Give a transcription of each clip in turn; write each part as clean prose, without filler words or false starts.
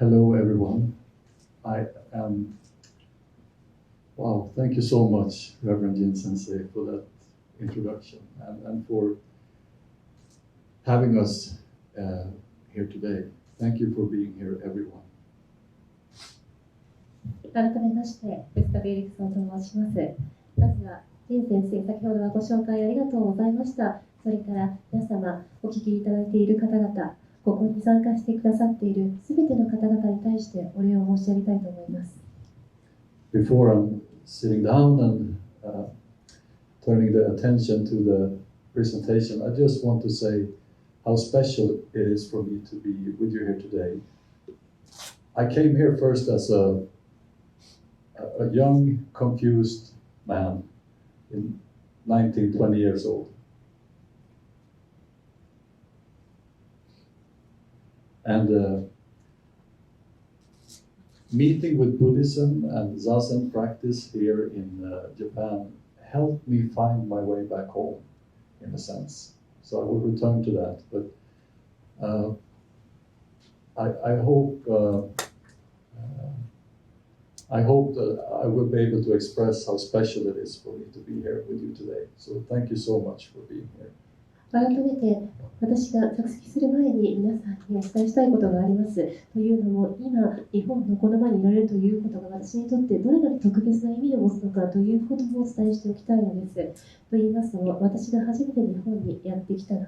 Hello, everyone. I am. Wow, thank you so much, Reverend Jin Sensei, for that introduction and for having us here today. Thank you for being here, everyone. 改めまして、吉田ベリクソンと申します。まずは、ジン先生、先ほどはご紹介ありがとうございました。それから皆様、お聞きいただいている方々、ここに参加してくださっているすべての方々に対してお礼を申し上げたいと思います。Before I'm sitting down and turning the attention to the presentation, I just want to say how special it is for me to be with you here today. I came here first as a young, confused man in 19, 20 years old. And meeting with Buddhism and Zazen practice here in Japan helped me find my way back home, in a sense. So I will return to that. But I hope that I will be able to express how special it is for me to be here with you today. So thank you so much for being here. 改めて私が着席する前に皆さんにお伝えしたいことがあります。というのも今日本のこの場にいられるということが私にとってどれだけ特別な意味を持つのかということもお伝えしておきたいのです。と言いますのも私が初めて日本にやってきたのが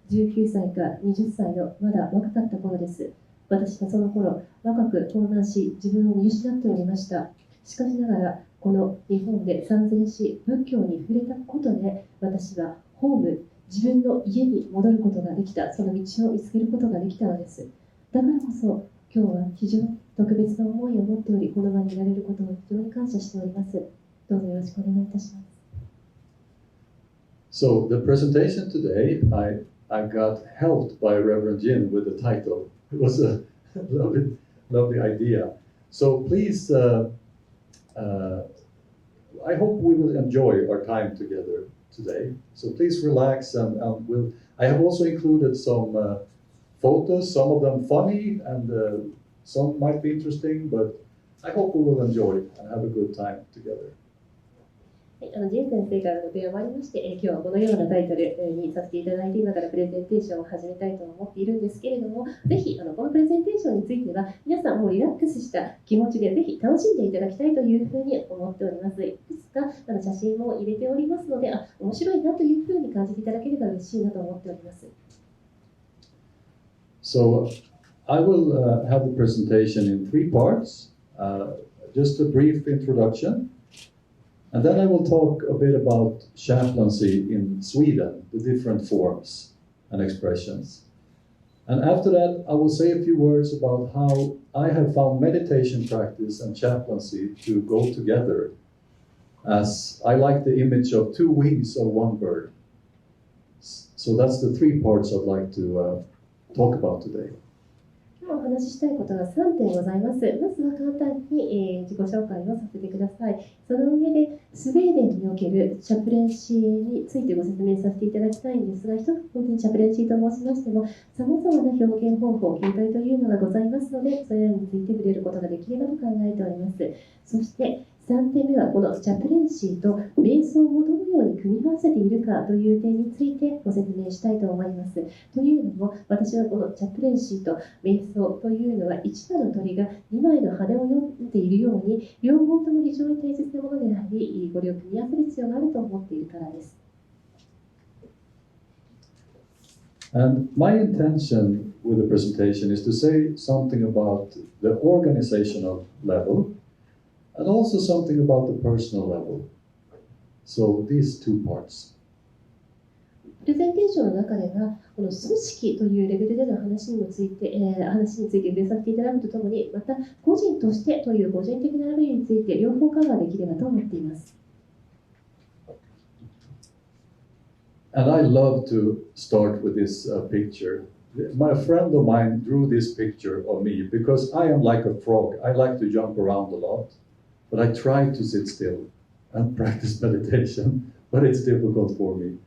19歳か20歳のまだ若かった頃です。私はその頃若く盗難し自分を見失っておりました。しかしながらこの日本で参禅し仏教に触れたことで私はホーム自分の家に戻ることができた、その道を見つけることができたのです。だからこそ、今日は非常に特別な思いを持っており、この場にいられることを非常に感謝しております。どうぞよろしくお願いいたします。So the presentation today, I got helped by Reverend Jin with the title. It was a lovely idea. So please, I hope we will enjoy our time together today. So please relax and I have also included some photos, some of them funny and some might be interesting, but I hope we will enjoy and have a good time together. ジン先生からの電話もありまして、今日はこのようなタイトルにさせていただいて今からプレゼンテーションを始めたいと思っているんですけれども、ぜひこのプレゼンテーションについては皆さんもリラックスした気持ちでぜひ楽しんでいただきたいというふうに思っております。いくつか写真も入れておりますので、面白いなというふうに感じていただければ嬉しいなと思っております。So I will have the presentation in three parts. Just a brief introduction.And then I will talk a bit about chaplaincy in Sweden, the different forms and expressions. And after that, I will say a few words about how I have found meditation practice and chaplaincy to go together, as I like the image of two wings of one bird. So that's the three parts I'd like to talk about today.お話ししたいことは3点ございます。まずは簡単に、自己紹介をさせてください。その上でスウェーデンにおけるチャプレンシーについてご説明させていただきたいんですが、一つ本当にチャプレンシーと申しましても、さまざまな表現方法、形態というのがございますので、それらについて触れることができればと考えております。そして3点目はこのチャプレンシーと瞑想をどのように組み合わせているかという点についてご説明したいと思います。というのも、私はこのチャプレンシーと瞑想というのは一羽の鳥が2枚の羽を読んでいるように、両方とも非常に大切なものであり、これを組み合わせる必要があると思っているからです。And my intention with the presentation is to say something about the organizational level.And also something about the personal level. So these two parts. プレゼンテーションの中では、この組織というレベルでの話について触れさせていただくとともに、また個人としてという個人的なレベルについて両方カバーできればと思っています。And I love to start with this picture. My friend of mine drew this picture of me because I am like a frog. I like to jump around a lot.But I try to sit still and practice meditation, but it's difficult for me.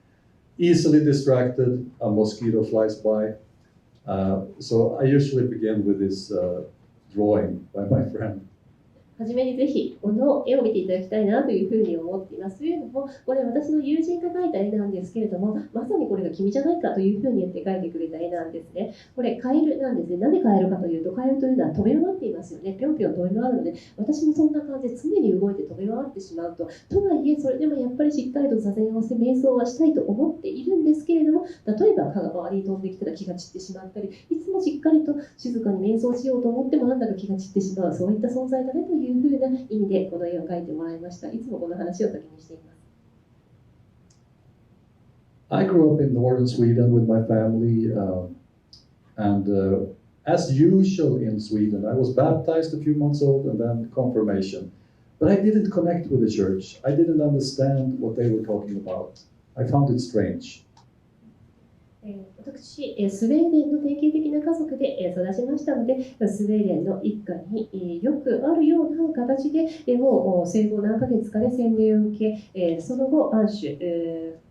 Easily distracted, a mosquito flies by. So I usually begin with this drawing by my friend. はじめにぜひこの絵を見ていただきたいなというふうに思っています。というのも、これ私の友人が描いた絵なんですけれども、まさにこれが君じゃないかというふうに言って描いてくれた絵なんですね。これカエルなんですね。なぜカエルかというと、カエルというのは飛び回っていますよね。ぴょんぴょん飛び回るので、私もそんな感じで常に動いて飛び回ってしまうと。とはいえ、それでもやっぱりしっかりと座禅をして瞑想はしたいと思っているんですけれども、例えば蚊が周りに飛んできたら気が散ってしまったり、いつもしっかりと静かに瞑想しようと思ってもなんだか気が散ってしまう、そういった存在だねというふうな意味でこの絵を描いてもらいました。いつもこの話を先にしています。I grew up in northern Sweden with my family, and as usual in Sweden, I was baptized a few months old and then confirmation. But I didn't connect with the church. I didn't understand what they were talking about. I found it strange. 私、スウェーデンの典型的な家族で育ちましたので、スウェーデンの一家によくあるような形で、もう生後何ヶ月かで洗礼を受け、その後、安守、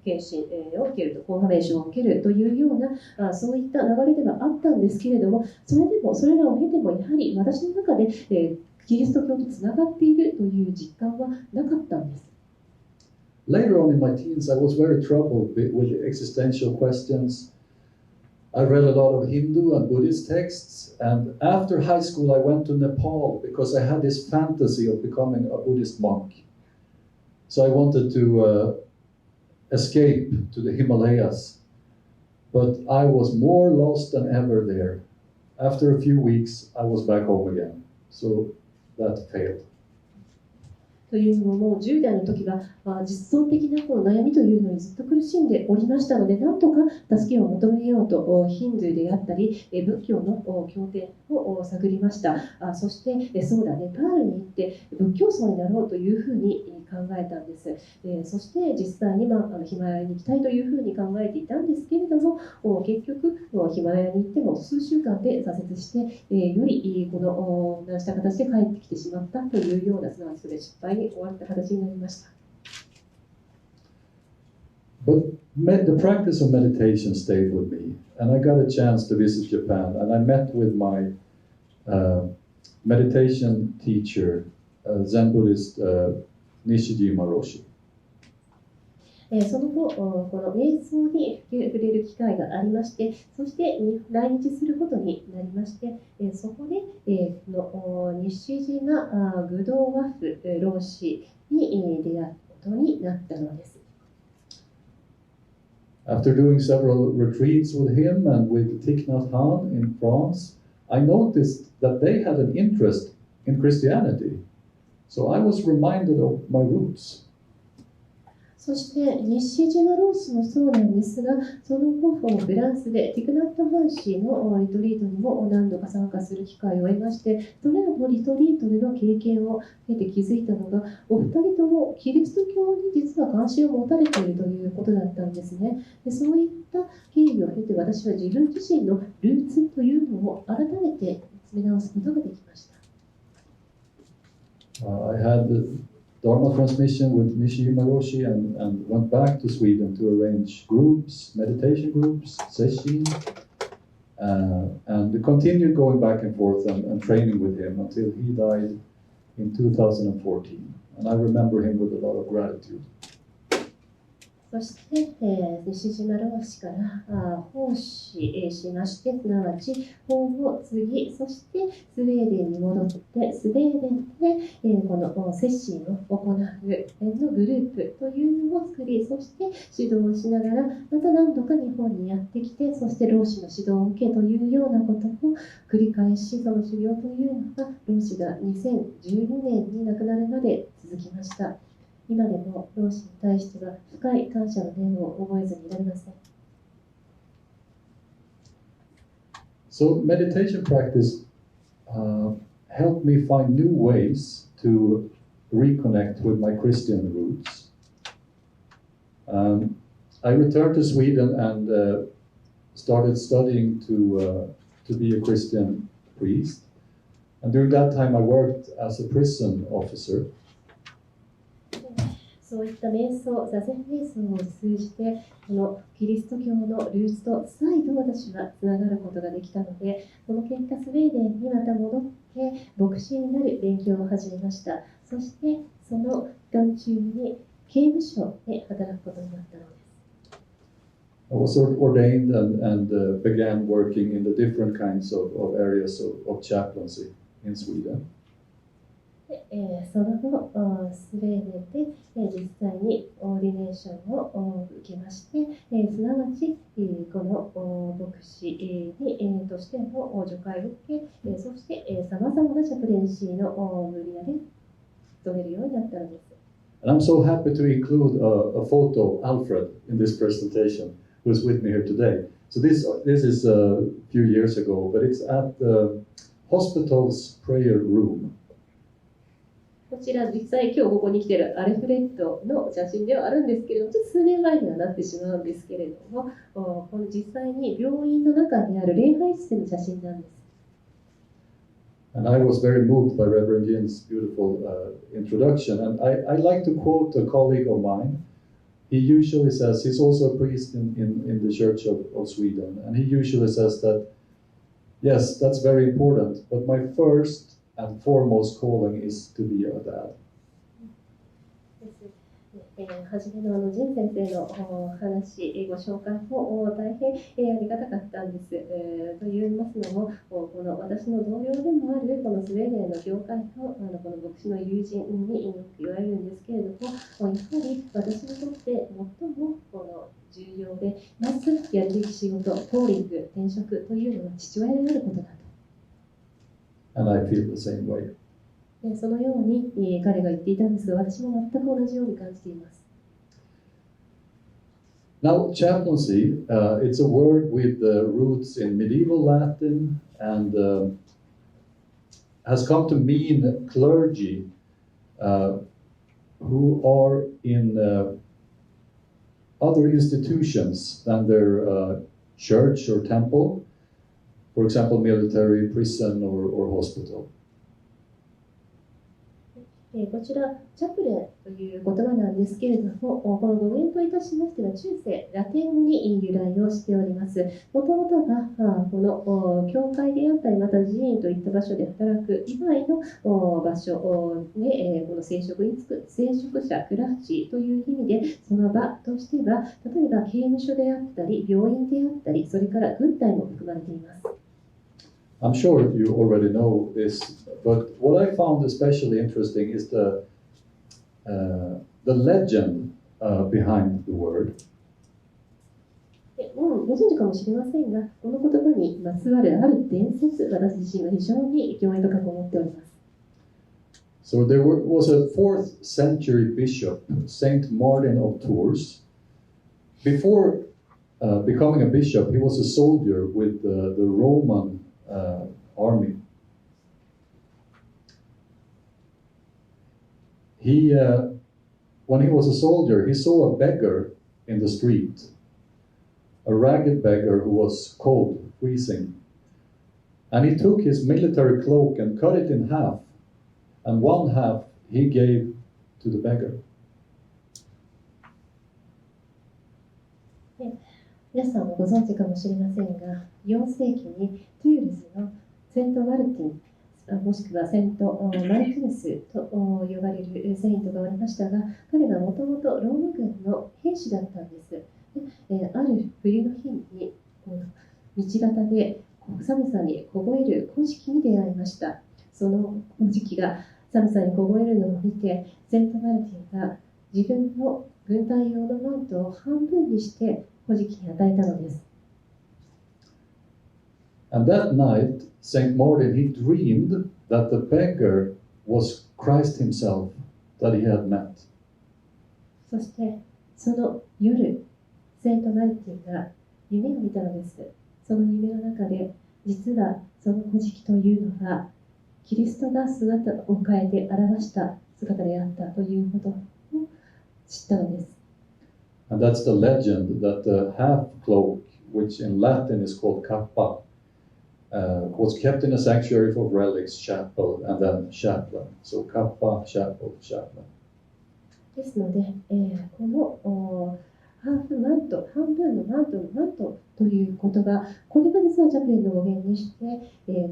献身を受けると、コンファメーションを受けるというような、そういった流れではあったんですけれども、それでも、それらを経ても、やはり私の中で、キリスト教とつながっているという実感はなかったんです。Later on in my teens, I was very troubled with existential questions. I read a lot of Hindu and Buddhist texts, and after high school, I went to Nepal because I had this fantasy of becoming a Buddhist monk. So I wanted to escape to the Himalayas, but I was more lost than ever there. After a few weeks, I was back home again. So that failed. というのも、もう10代の時は実相的なこの悩みというのにずっと苦しんでおりましたので、なんとか助けを求めようとヒンドゥーであったり仏教の経典を探りました。そしてそうだね、ネパールに行って仏教僧になろうというふうに考えたんです。そして実際にヒマラヤに行きたいというふうに考えていたんですけれども、結局ヒマラヤに行っても数週間で挫折して、よりこの何した形で帰ってきてしまったというような、すなわちそれ失敗に終わった形になりました。But the practice of meditation stayed with me, and I got a chance to visit Japan, and I met with my meditation teacher, Zen Buddhist Nishijima Roshi. その後、この瞑想に触れる機会がありまして、そして来日することになりまして、そこで西島グドワフ老師に出会うことになったのです。After doing several retreats with him and with Thich Nhat Hanh in France, I noticed that they had an interest in Christianity. So I was reminded of my roots. そして西島老師もそうなんですが、その後フランスでティクナット・ハン氏のリトリートにも何度か参加する機会を得まして、それらのリトリートでの経験を経て気づいたのが、お二人ともキリスト教に実は関心を持たれているということだったんですね。でそういった経緯を経て、私は自分自身のルーツというのを改めて見つめ直すことができました。I had the Dharma transmission with Nishijima Roshi and went back to Sweden to arrange groups, meditation groups, session, and continued going back and forth and training with him until he died in 2014. And I remember him with a lot of gratitude. そして、西島老師から奉仕しまして、すなわち法を継ぎ、そしてスウェーデンに戻って、スウェーデンで、この接心を行うのグループというのを作り、そして指導をしながら、また何度か日本にやってきて、そして老師の指導を受けというようなことを繰り返し、その修行というのが、老師が2012年に亡くなるまで続きました。今でも老師に対しては深い感謝の念を覚えずにいられません。So meditation practice helped me find new ways to reconnect with my Christian roots. I returned to Sweden and started studying to be a Christian priest. And during that time I worked as a prison officer. そういった瞑想、座禅瞑想を通じて、このキリスト教のルーツと再度私はつながることができたので、その結果スウェーデンにまた戻って牧師になる勉強を始めました。そしてその期間中に刑務所で働くことになったのです。I was ordained and began working in the different kinds of areas of chaplaincy in Sweden. その後、スウェーデンで実際にオーディネーションを受けまして、すなわちこの牧師にとしての助会を受け、そしてさまざまなチャプレンシーの分野で務めるようになったのです。And I'm so happy to include a photo of Alfred in this presentation, who is with me here today. So this is a few years ago, but it's at the hospital's prayer room. こちら実際今日ここに来ているアルフレッドの写真ではあるんですけれども、ちょっと数年前にはなってしまうんですけれども、この実際に病院の中にある礼拝室での写真なんです。And I was very moved by Reverend Jin's beautiful introduction. And I like to quote a colleague of mine. He usually says, he's also a priest in the Church of Sweden. And he usually says that, yes, that's very important. But my first and foremost calling is to be a dad. はじめの仁先生の話、ご紹介も大変ありがたかったんです。と言いますのも、この私の同僚でもあるこのスウェーデンの教会とこの牧師の友人によく言われるんですけれども、やはり私にとって最もこの重要で、まずやるべき仕事、コーリング、転職というのは父親になることだと。And I feel the same way. そのように彼が言っていたんですが、私も全く同じように感じています。Now, chaplaincy, it's a word with roots in medieval Latin and has come to mean clergy who are in other institutions than their church or temple, for example, military, prison, or hospital. こちら、チャプレンという言葉なんですけれども、この語源といたしましては、中世ラテン語に由来をしております。もともとは、この教会であったり、また寺院といった場所で働く以外の場所で、この聖職に就く聖職者、クラッチという意味で、その場としては、例えば刑務所であったり、病院であったり、それから軍隊も含まれています。I'm sure you already know this, but what I found especially interesting is the legend behind the word. ご存知かもしれませんが、この言葉にまつわるある伝説、私自身は非常に興味深く思っております。So there was a 4th century bishop, Saint Martin of Tours. Before becoming a bishop, he was a soldier with the Roman army. When he was a soldier, he saw a beggar in the street, a ragged beggar who was cold, freezing. And he took his military cloak and cut it in half, and one half he gave to the beggar. 皆さんもご存知かもしれませんが、4世紀にトゥールズのセント・マルティン、もしくはセント・マルティヌスと呼ばれるセイントがおりましたが、彼がもともとローマ軍の兵士だったんです。ある冬の日に道端で寒さに凍える古事記に出会いました。その古事記が寒さに凍えるのを見て、セント・マルティンが自分の軍隊用のマントを半分にして古事記に与えたのです。And that night, Saint Martin, he dreamed that the beggar was Christ himself that he had met. そしてその夜、セント・マルティンが夢を見たのです。その夢の中で、実はその古事記というのは、キリストが姿を変えて表した姿であったということを知ったのです。And that's the legend that the half cloak, which in Latin is called kappa, was kept in a sanctuary for relics, chapel, and then chaplain. So kappa, chapel, chaplain. ですので、このハーフマント、半分のマントのマントという言葉、これが実はチャプレンの語源にして、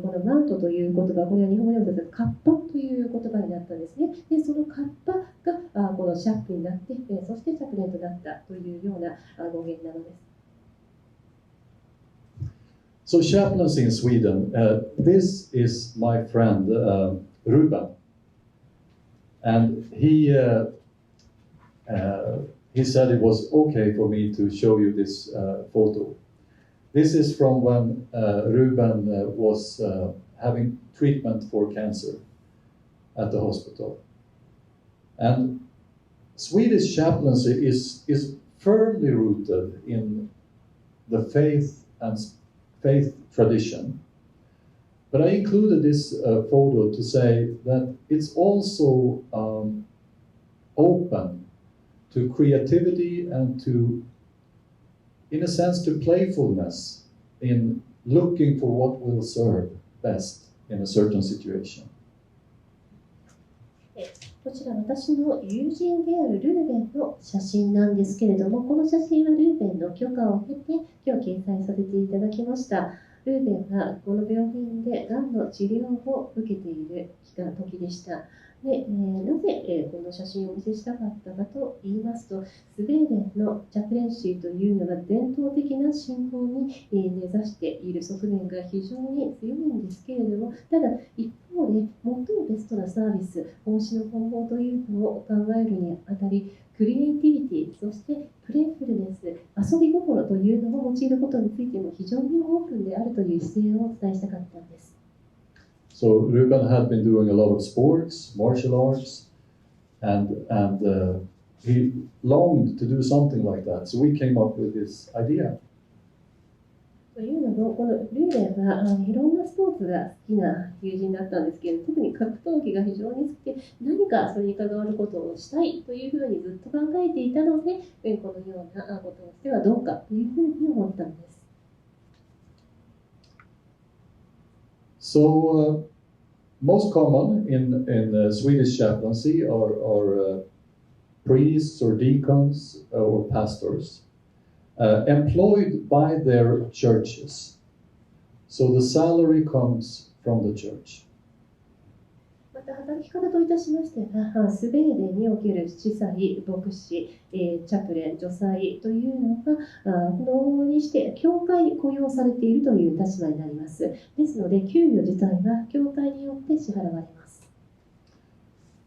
このマントという言葉、これは日本語でもカッパという言葉になったんですね。で、そのカッパがこのシャップになって、そしてチャプレンとなったというような語源なのです。So chaplaincy in Sweden, this is my friend Ruben, and he said it was okay for me to show you this photo. This is from when Ruben was having treatment for cancer at the hospital. And Swedish chaplaincy is firmly rooted in the faith tradition. But I included this photo to say that it's also open to creativity and to, in a sense, to playfulness in looking for what will serve best in a certain situation. こちら私の友人であるルーベンの写真なんですけれども、この写真はルーベンの許可を得て今日掲載させていただきました。ルーベンはこの病院でがんの治療を受けている時でした。で、なぜ、この写真をお見せしたかったかと言いますと、スウェーデンのチャプレンシーというのは伝統的な信仰に根ざしている側面が非常に強いんですけれども、ただ一方で最もベストなサービス、奉仕の方法というのを考えるにあたり、クリエイティビティ、そしてプレイフルネス、遊び心というのを用いることについても非常にオープンであるという姿勢をお伝えしたかったんです。So Ruben had been doing a lot of sports, martial arts, and he longed to do something like that. So we came up with this idea. というのも、このルーレンはいろんなスポーツが好きな友人だったんですけれど、特に格闘技が非常に好きで、何かそれに関わることをしたいというふうにずっと考えていたので、このようなことをしてはどうかというふうに思ったんです。So most common in Swedish chaplaincy are priests or deacons or pastors employed by their churches. So the salary comes from the church. また働き方といたしましては、スウェーデンにおける司祭、牧師、チャプレン、助祭というのが不能にして教会に雇用されているという立場になります。ですので、給与自体は教会によって支払われます。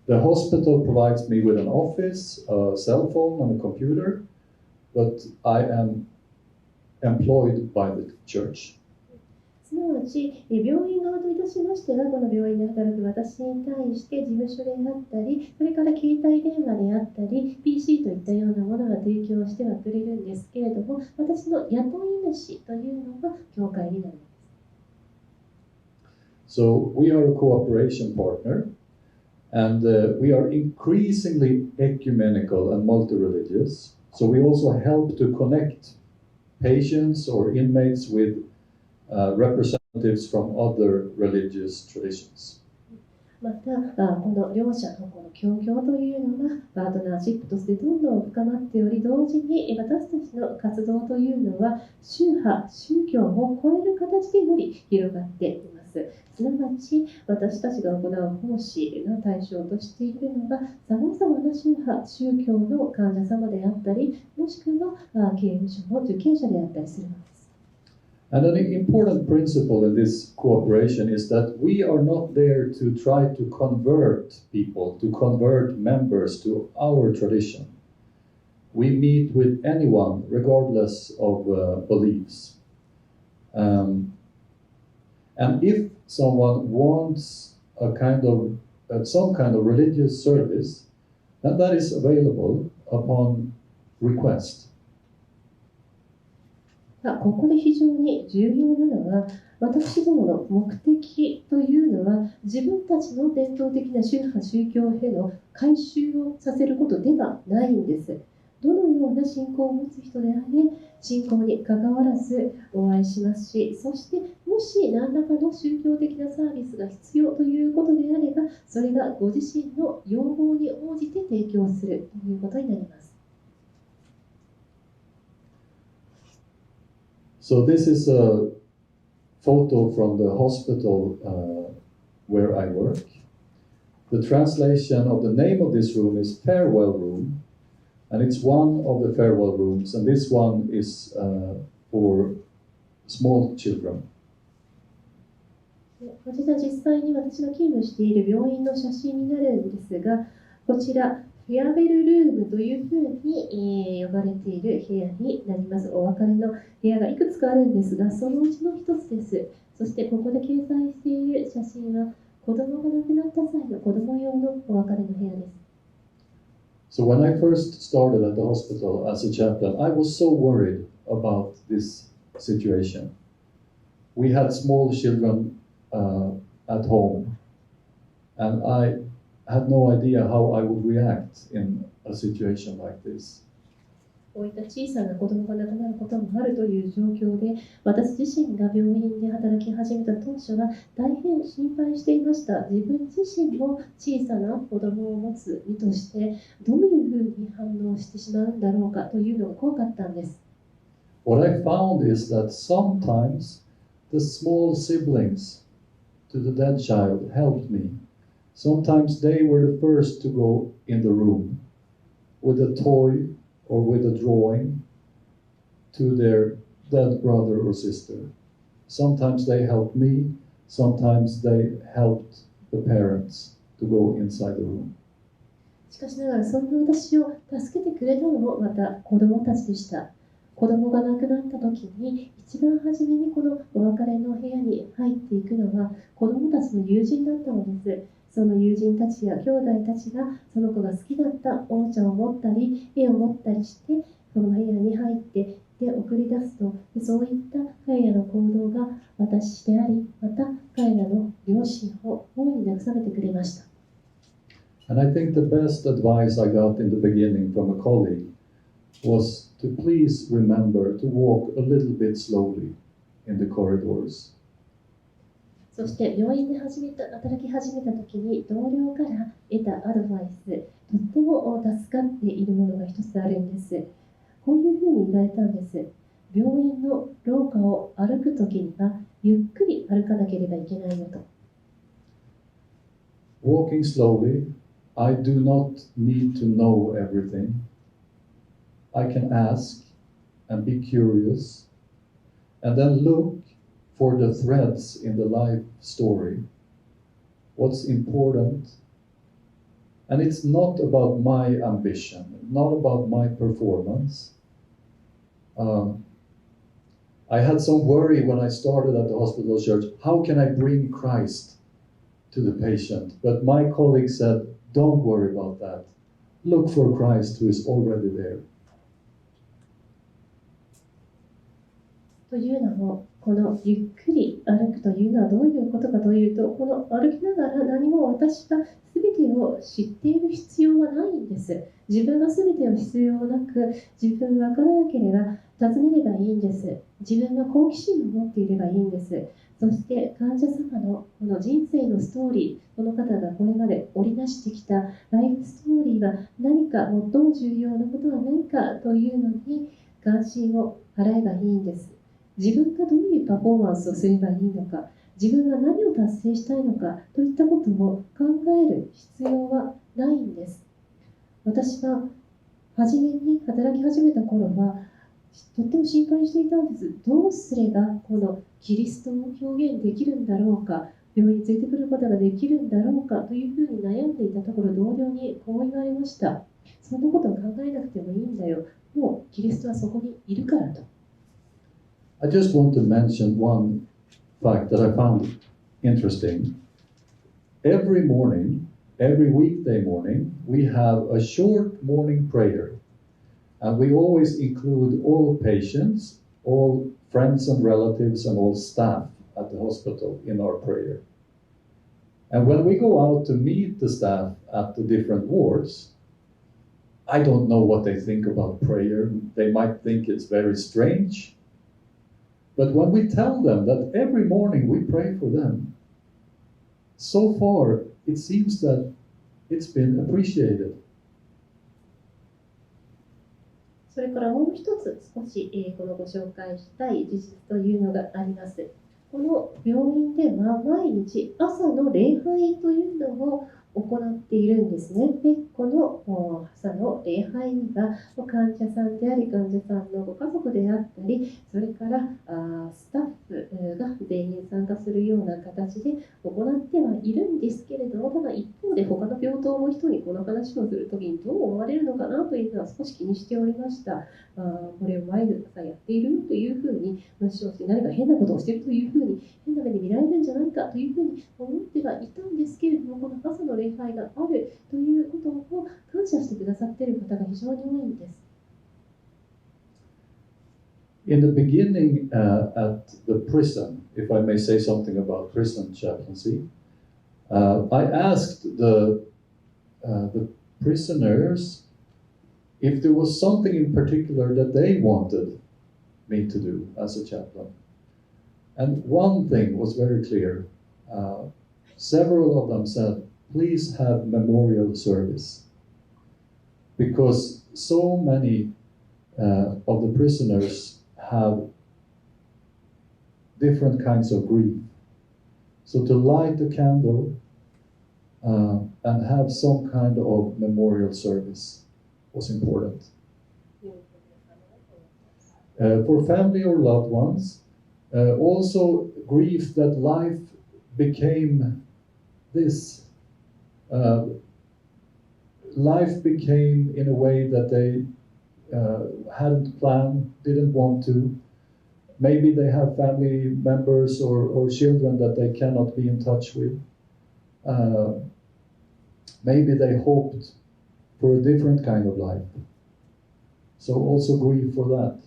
The hospital provides me with an office, a cell phone, and a computer, but I am employed by the church. すなわち、病院側といたしましては、この病院で働く私に対して事務所であったり、それから携帯電話であったり、PC といったようなものが提供してはくれるんですけれども、私の雇い主というのが教会になります。So we are a cooperation partner, and we are increasingly ecumenical and multi-religious. So we also help to connect patients or inmates with representatives from other religious traditions. また、この両者のこの協業というのがパートナーシップとしてどんどん深まっており、同時に私たちの活動というのは宗派、宗教を超える形でより広がっています。すなわち、私たちが行う奉仕が対象としているのが、さまざまな宗派、宗教の患者様であったり、もしくは刑務所の受刑者であったりするのです。And an important principle in this cooperation is that we are not there to try to convert people, to convert members to our tradition. We meet with anyone, regardless of beliefs. And if someone wants some kind of religious service, then that is available upon request. ここで非常に重要なのは、私どもの目的というのは、自分たちの伝統的な宗派、宗教への改宗をさせることではないんです。どのような信仰を持つ人であれ、信仰に関わらずお会いしますし、そしてももし何らかの宗教的なサービスが必要ということであれば、それがご自身の要望に応じて提供するということになります。So this is a photo from the hospital where I work. The translation of the name of this room is farewell room, and it's one of the farewell rooms, and this one is for small children. こちら実際に私が勤務している病院の写真になるんですが、こちらフェアウェルルームというふうに、呼ばれている部屋になります。お別れの部屋がいくつかあるんですが、そのうちの一つです。そしてここで掲載している写真は子供が亡くなった際の子供用のお別れの部屋です。So when I first started at the hospital as a chaplain, I was so worried about this situation. We had small children at home, and I had no idea how I would react in a situation like this. こういった小さな子供が亡くなることもあるという状況で、私自身が病院で働き始めた当初は大変心配していました。自分自身も小さな子供を持つ身としてどういうふうに反応してしまうんだろうかというのが怖かったんです。What I found is that sometimes the small siblings to the dead child helped me. Sometimes they were the first to go in the room with a toy or with a drawing to their dead brother or sister. Sometimes they helped me, sometimes they helped the parents to go inside the room. しかしながらそんな私を助けてくれたのもまた子供たちでした。子供が亡くなった時に一番初めにこのお別れの部屋に入っていくのは子供たちの友人だったのです。その友人たちや兄弟たちがその子が好きだったおもちゃを持ったり絵を持ったりしてその部屋に入ってで送り出すと、そういった彼らの行動が私であり、また彼らの両親を大いに慰めてくれました。And I think the best advice I got in the beginning from a colleague was to please remember to walk a little bit slowly in the corridors. そして病院で働き始めた時に同僚から得たアドバイス、とっても助かっているものが一つあるんです。こういうふうに言われたんです。病院の廊下を歩く時にはゆっくり歩かなければいけないよと。Walking slowly, I do not need to know everything. I can ask and be curious and then look for the threads in the life story. What's important? And it's not about my ambition, not about my performance. I had some worry when I started at the hospital church. How can I bring Christ to the patient? But my colleague said, don't worry about that. Look for Christ who is already there. というのも、このゆっくり歩くというのはどういうことかというと、この歩きながら何も私が全てを知っている必要はないんです。自分が全てを必要なく、自分が分からなければ尋ねればいいんです。自分が好奇心を持っていればいいんです。そして患者様のこの人生のストーリー、この方がこれまで織りなしてきたライフストーリーは何か、最も重要なことは何かというのに関心を払えばいいんです。自分がどういうパフォーマンスをすればいいのか、自分が何を達成したいのかといったことを考える必要はないんです。私は初めに働き始めた頃はとっても心配していたんです。どうすればこのキリストを表現できるんだろうか、病院に連れてくることができるんだろうかというふうに悩んでいたところ、同僚にこう言われました。そんなことを考えなくてもいいんだよ。もうキリストはそこにいるからと。I just want to mention one fact that I found interesting. Every morning, every weekday morning, we have a short morning prayer. And we always include all patients, all friends and relatives, and all staff at the hospital in our prayer. And when we go out to meet the staff at the different wards, I don't know what they think about prayer. They might think it's very strange. But when we tell them that every morning we pray for them, so far it seems that it's been appreciated. それからもう一つ少し、このご紹介したい事実というのがあります。この病院では毎日朝の礼拝というのを行っているんですね。で、この朝の礼拝には患者さんであり患者さんのご家族であったり、それからスタッフが全員参加するような形で行ってはいるんですけれども、ただ一方で他の病棟の人にこの話をするときにどう思われるのかなというのは少し気にしておりました。これを毎朝やっているというふうに話をして、何か変なことをしているというふうに変な目で見られるんじゃないかというふうに思ってはいたんですけれども、この朝の礼拝があるということを感謝してくださっている方が非常に多いんです。In the beginning, at the prison, if I may say something about prison chaplaincy, I asked the prisoners if there was something in particular that they wanted me to do as a chaplain. And one thing was very clear. Several of them said, please have memorial service. Because so many of the prisoners have different kinds of grief. So to light a candle and have some kind of memorial service was important. For family or loved ones, also grief that life became this. Life became in a way that they hadn't planned, didn't want to. Maybe they have family members or children that they cannot be in touch with. Maybe they hoped for a different kind of life. So also grieve for that.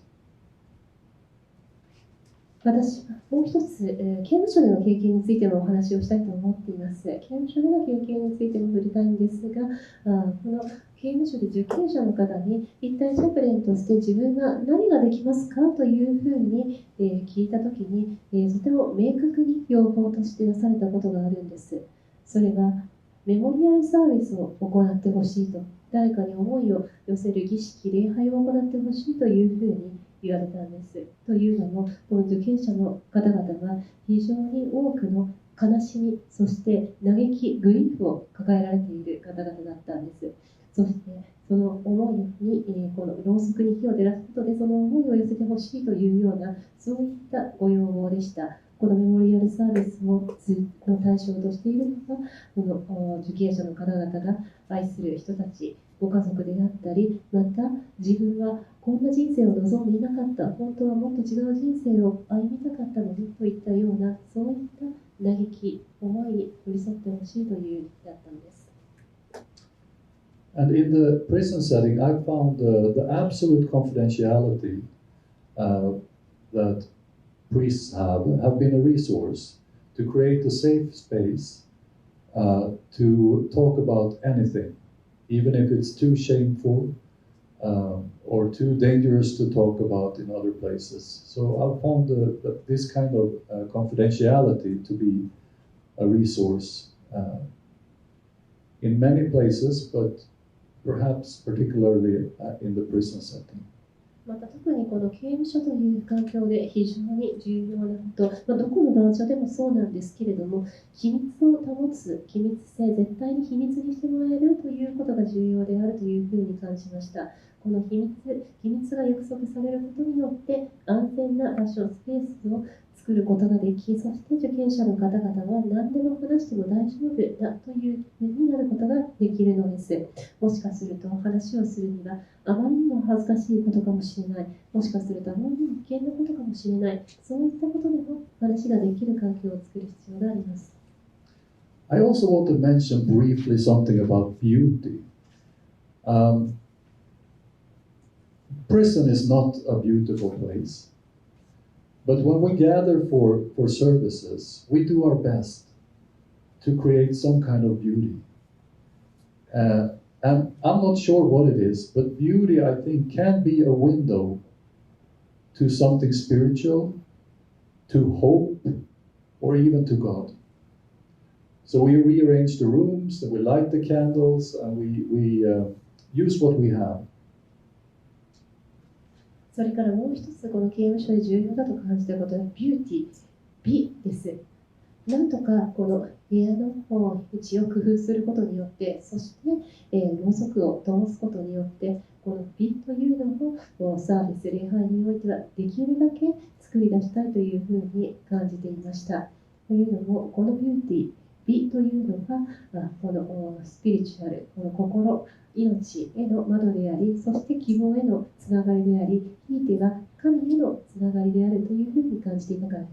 私はもう一つ、刑務所での経験についてもお話をしたいと思っています。刑務所での経験についても触れたいんですが、この刑務所で受刑者の方に一体チャプレンとして自分が何ができますかというふうに、聞いたときに、とても明確に要望として出されたことがあるんです。それがメモリアルサービスを行ってほしいと、誰かに思いを寄せる儀式、礼拝を行ってほしいというふうに言われたんです。というのも、この受刑者の方々は非常に多くの悲しみ、そして嘆き、グリーフを抱えられている方々だったんです。そしてその思いに、このろうそくに火を照らすことでその思いを寄せてほしいというような、そういったご要望でした。このメモリアルサービスをの対象としているのは、この受刑者の方々が愛する人たち、ご家族であったり、また自分はこんな人生を望んでいなかった、本当はもっと違う人生を歩みたかったのにといったような、そういった嘆き、思いに寄り添ってほしいという意味だったんです。And in the prison setting, I found the absolute confidentiality that priests have been a resource to create a safe space to talk about anything, even if it's too shameful or too dangerous to talk about in other places. So I found this kind of confidentiality to be a resource in many places, but perhaps particularly in the prison setting. また特にこの刑務所という環境で非常に重要なこと、どこの場所でもそうなんですけれども、秘密を保つ、機密性、絶対に秘密にしてもらえるということが重要であるというふうに感じました。この秘密が約束されることによって安全な場所、スペースを作ることができ、そして受刑者の方々は何でも話しても大丈夫だという目になることができるのです。もしかすると話をするにはあまりにも恥ずかしいことかもしれない。もしかするとあまりにも危険なことかもしれない。そういったことでも話ができる環境を作る必要があります。I also want to mention briefly something about beauty. Prison is not a beautiful place, but when we gather for services, we do our best to create some kind of beauty. And I'm not sure what it is, but beauty, I think, can be a window to something spiritual to hope, or even to God. So we rearrange the rooms, and we light the candles, and we use what we have. それからもう一つ、この刑務所で重要だと感じたことは、ビューティー、美です。なんとかこの部屋の位置を工夫することによって、そして、ろうそくを灯すことによって、この美というのをサービス、礼拝においてはできるだけ作り出したいというふうに感じていました。というのも、このビューティー、美というのが、このスピリチュアル、この心、命への窓であり、そして希望へのつながりであり、ひいては神へのつながりであるというふうに感じていたからです。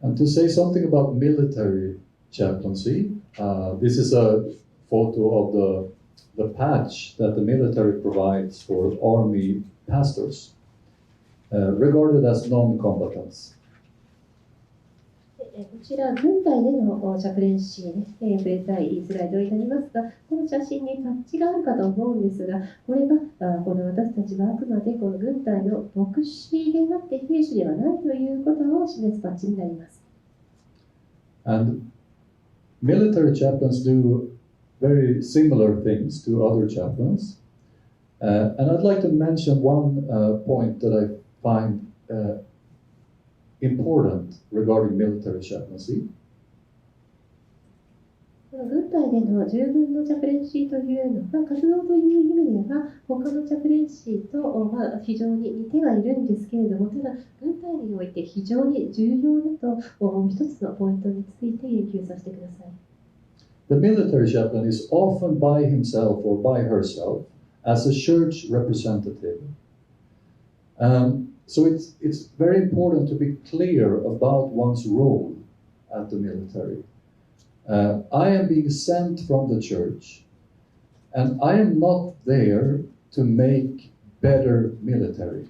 And to say something about military chaplaincy, this is a photo of the patch that the military provides for army pastors, regarded as non-combatants. こちら、軍隊でのチャプレンシー、触れたいスライドになりますが、この写真にタッチがあるかと思うんですが、これがこの私たちはあくまでこの軍隊の牧師であって兵士ではないということを示すバッジになります。And military chaplains do very similar things to other chaplains. And I'd like to mention one point that I find important regarding military chaplaincy. 軍隊での従軍のチャプレンシーというのは、活動という意味では、他のチャプレンシーと非常に似てはいるんですけれども、ただ、軍隊において非常に重要だと思う一つのポイントについて言及させてください。The military chaplain is often by himself or by herself as a church representative. So it's very important to be clear about one's role at the military. I am being sent from the church, and I am not there to make better military.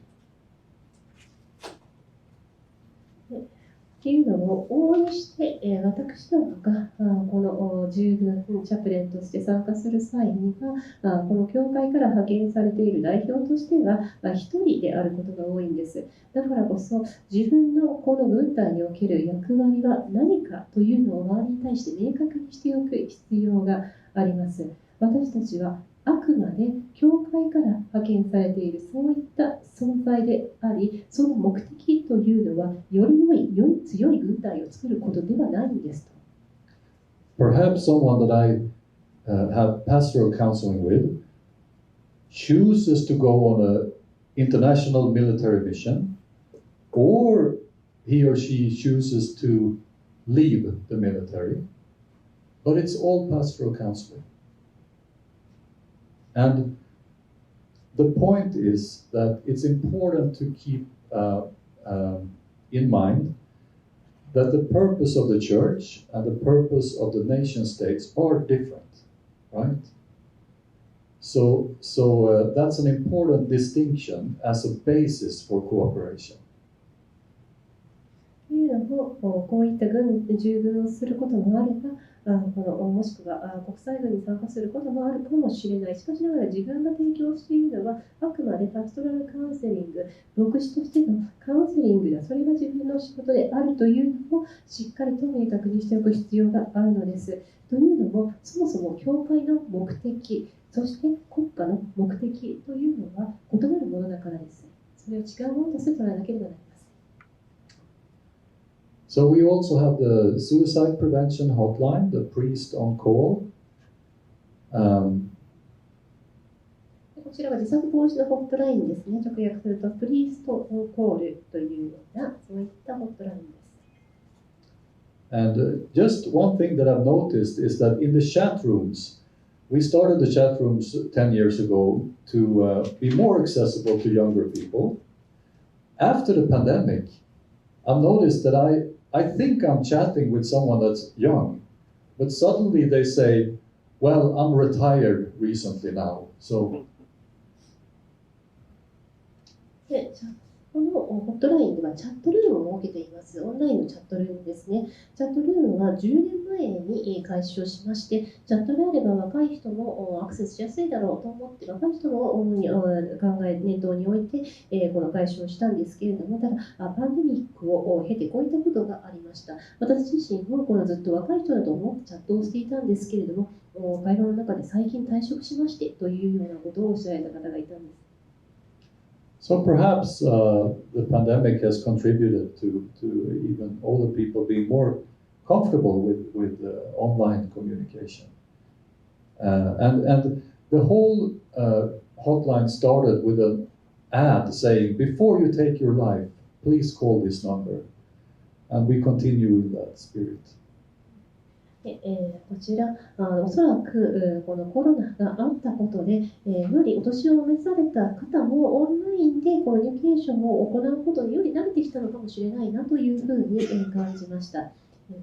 というのも、往々にして、私どもがこの従軍チャプレンとして参加する際には、この教会から派遣されている代表としては、一人であることが多いんです。だからこそ、自分のこの軍隊における役割は何かというのを周りに対して明確にしておく必要があります。私たちはあくまで教会から派遣されているそういった存在であり、その目的というのはより良い強い軍隊を作ることではないんですと。Perhaps someone that I have pastoral counseling with chooses to go on an international military mission, or he or she chooses to leave the military, but it's all pastoral counseling. And the point is that it's important to keep in mind that the purpose of the church and the purpose of the nation states are different, right? So that's an important distinction as a basis for cooperation. というのも、こういった従軍をすることもあれば、もしくは国際軍に参加することもあるかもしれない。しかしながら自分が提供しているのはあくまでパストラルカウンセリング、牧師としてのカウンセリングだ。それが自分の仕事であるというのをしっかりと明確にしておく必要があるのです。というのも、そもそも教会の目的、そして国家の目的というのは異なるものだからです。それを違うものとして捉えなければなりません。So we also have the suicide prevention hotline, the priest on call. こちらは自殺防止のホットラインですね。直訳するとプリーストオンコールというようなそういったホットラインです。And just one thing that I've noticed is that in the chat rooms, we started the chat rooms 10 years ago to be more accessible to younger people. After the pandemic, I've noticed that I think I'm chatting with someone that's young, but suddenly they say, well, I'm retired recently now, so... でこのホットラインではチャットルームを設けています。オンラインのチャットルームですね。チャットルームは10年前に開始をしまして、チャットであれば若い人もアクセスしやすいだろうと思って、若い人も念頭に置いて、この開始をしたんですけれども、ただ、パンデミックを経てこういったことがありました。私自身もこのずっと若い人だと思ってチャットをしていたんですけれども、会話の中で最近退職しましてというようなことをおっしゃられた方がいたんです。So perhaps the pandemic has contributed to even older people being more comfortable with online communication. And the whole hotline started with an ad saying, before you take your life, please call this number. And we continue in that spirit. こちらおそらくこのコロナがあったことで、よりお年を召された方もオンラインでコミュニケーションを行うことにより慣れてきたのかもしれないなというふうに感じました。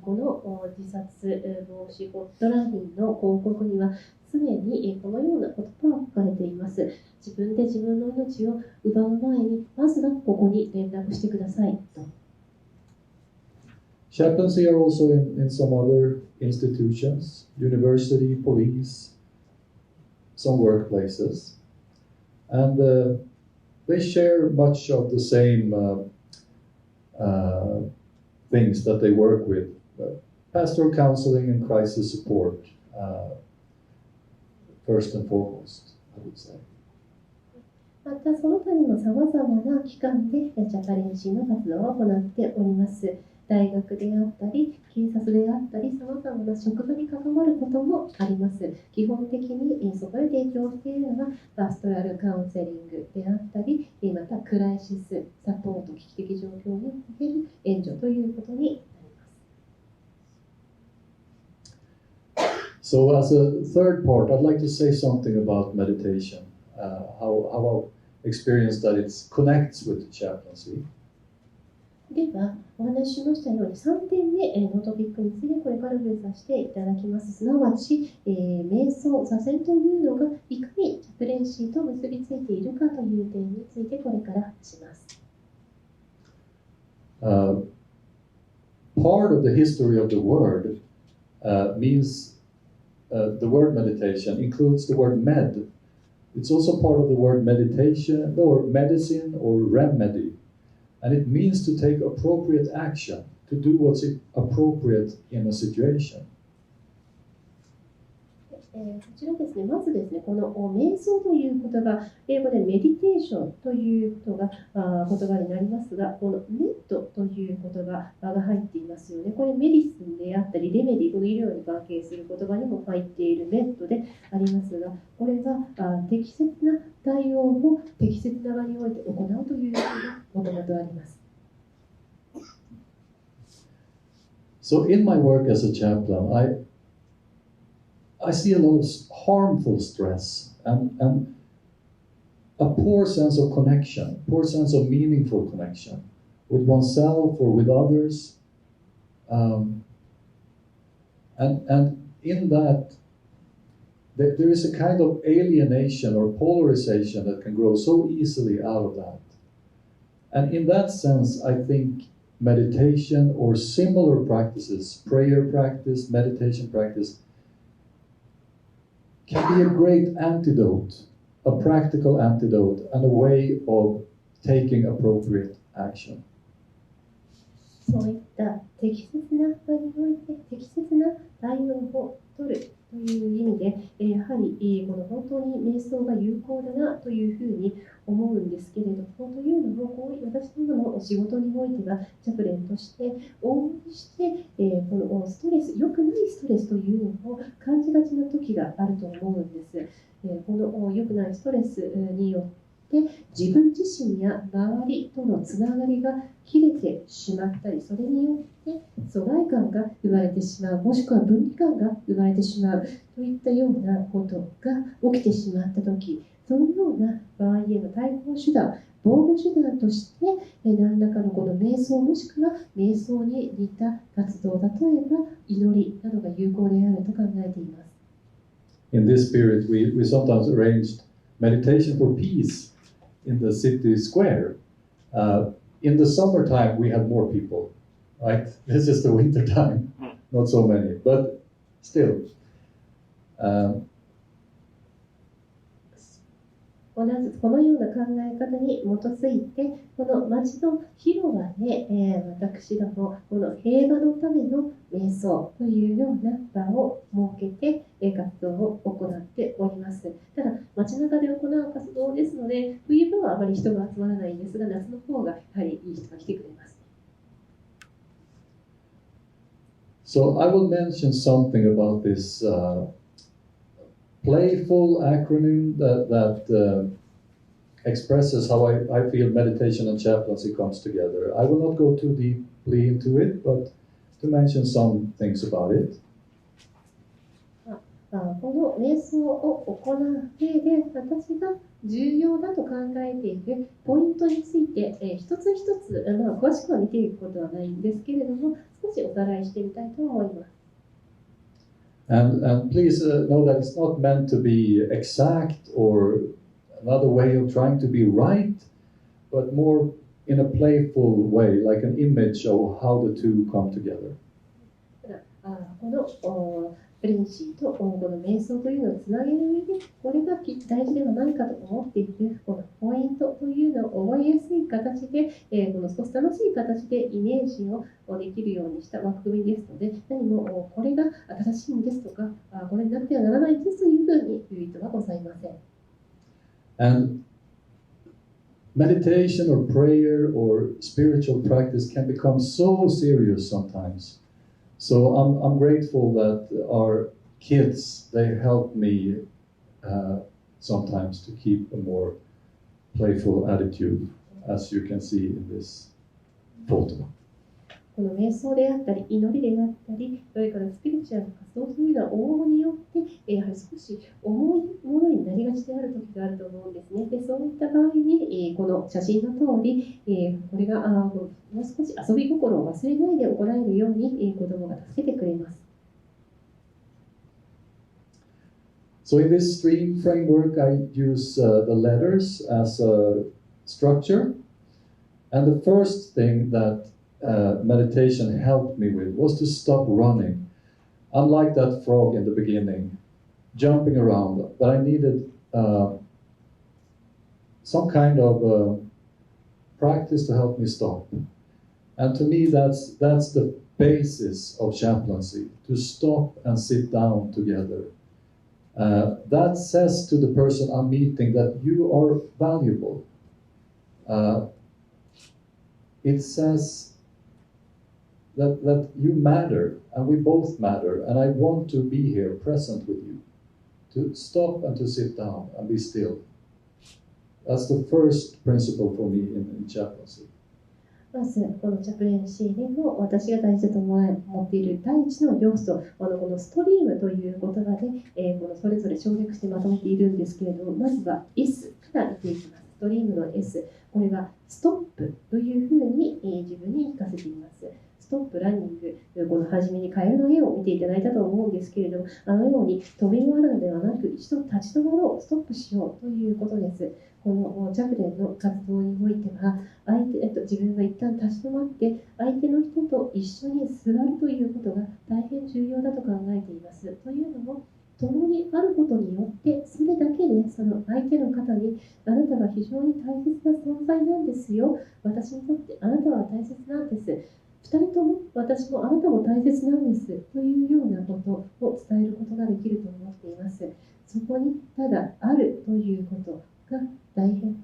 この自殺防止ホットラインの広告には常にこのような言葉が書かれています。自分で自分の命を奪う前にまずはここに連絡してくださいと。Chaplaincy are also in some other institutions, university, police, some workplaces. And they share much of the same things that they work with. Pastoral counseling and crisis support, first and foremost, I would say. またその他にもさまざまな機関でチャパレンシーの活動を行っております。大学であったり、警察であったり、さまざまな職場に関わることもあります。基本的にそこで提供しているのは、パストラルカウンセリングであったり、またクライシスサポート、危機的状況における援助ということになります。So as a third part, I'd like to say something about meditation, how I've experienced that it connects with chaplaincy. では、お話ししましたように3点目のトピックについてこれから触れさせていただきます。すなわち、瞑想、座禅というのがいかにチャプレンシーと結びついているかという点についてこれから話します。Part of the history of the word means the word meditation includes the word med. It's also part of the word meditation or medicine or remedy. And it means to take appropriate action, to do what's appropriate in a situation. こちらですね、まずですね、この瞑想という言葉、英語でメディテーションということが言葉になりますが、このメッドという言葉が入っていますよね。これメディスンであったり、レメディ、この医療に関係する言葉にも入っているメッドでありますが、これが適切な対応を適切な場において行うというような言葉とあります。So in my work as a chaplain, I see a lot of harmful stress and a poor sense of connection, poor sense of meaningful connection with oneself or with others. And in that, there is a kind of alienation or polarization that can grow so easily out of that. And in that sense, I think meditation or similar practices, prayer practice, meditation practice, can be a great antidote, a practical antidote, and a way of taking appropriate action. そういった適切な場において適切な対応を取るという意味で、やはりこの本当に瞑想が有効だなというふうに思うんですけれども、というのも私どもの仕事においてはチャプレンとして応援して、このストレス、良くないストレスというのを感じがちな時があると思うんです。この良くないストレスによって自分自身や周りとのつながりが切れてしまったり、それによって疎外感が生まれてしまう、もしくは分離感が生まれてしまうといったようなことが起きてしまったとき、そのような場合への対応手段、防御手段として何らかのこの瞑想もしくは瞑想に似た活動、例えば祈りなどが有効であると考えています。In this spirit, we sometimes arranged meditation for peace in the city square. In the summertime, we had more people, right? This is the winter time, not so many, but still. 同じこのような考え方に基づいて、この町の広場で、私どもこの平和のための瞑想というような場を設けて、活動を行っております。ただ、街中で行う活動ですので、冬場はあまり人が集まらないんですが、夏の方がやはりいい人が来てくれます。So I will mention something about this playful acronym that expresses how I feel meditation and chaplaincy comes together. I will not go too deeply into it, but to mention some things about it. この瞑想を行う上で私が重要だと考えているポイントについて、一つ一つ、詳しくは見ていくことはないんですけれども、少しおさらいしてみたいと思います。And please know that it's not meant to be exact or another way of trying to be right, but more in a playful way, like an image of how the two come together. このプリンシーとこの瞑想というのをつなげる上で、これが大事ではないかと思っているこのポイントというのを覚えやすい形で、この少し楽しい形でイメージをできるようにした枠組みですので、何もこれが正しいんですとか、これになってはならないんですというふうに言う意図はございません。And meditation or prayer or spiritual practice can become so serious sometimes. So I'm grateful that our kids, they help me sometimes to keep a more playful attitude, as you can see in this photo. この瞑想であったり、祈りであったり、それからスピリチュアルな活動というのは応募によって、やはり少し重いものになりがちである時があると思うんですね。で、そういった場合に、この写真の通り、これがもう少し遊び心を忘れないで行えるように、子供が助けてくれます。So in this stream framework, I use the letters as a structure. And the first thing that meditation helped me with was to stop running. Unlike that frog in the beginning, jumping around, but I needed some kind of practice to help me stop. And to me, that's the basis of chaplaincy, to stop and sit down together. That says to the person I'm meeting that you are valuable. It says that you matter, and we both matter, and I want to be here present with you, to stop and to sit down and be still. That's the first principle for me in chaplaincy. まず、このチャプレンシーでの私が大事だと思っている第一の要素、このストリームという言葉で、このそれぞれ省略してまとめているんですけれども、まずは S から見ていきます。ストリームの S、これがストップというふうに、自分に聞かせています。ストップランニング、この初めにカエルの絵を見ていただいたと思うんですけれども、あのように飛び回るのではなく、一度立ち止まろう、ストップしようということです。このチャプレンの活動においては、自分が一旦立ち止まって、相手の人と一緒に座るということが大変重要だと考えています。というのも、共にあることによって、それだけでその相手の方に、あなたは非常に大切な存在なんですよ。私にとってあなたは大切なんです。二人とも私もあなたも大切なんですというようなことを伝えることができると思っています。そこにただあるということが大変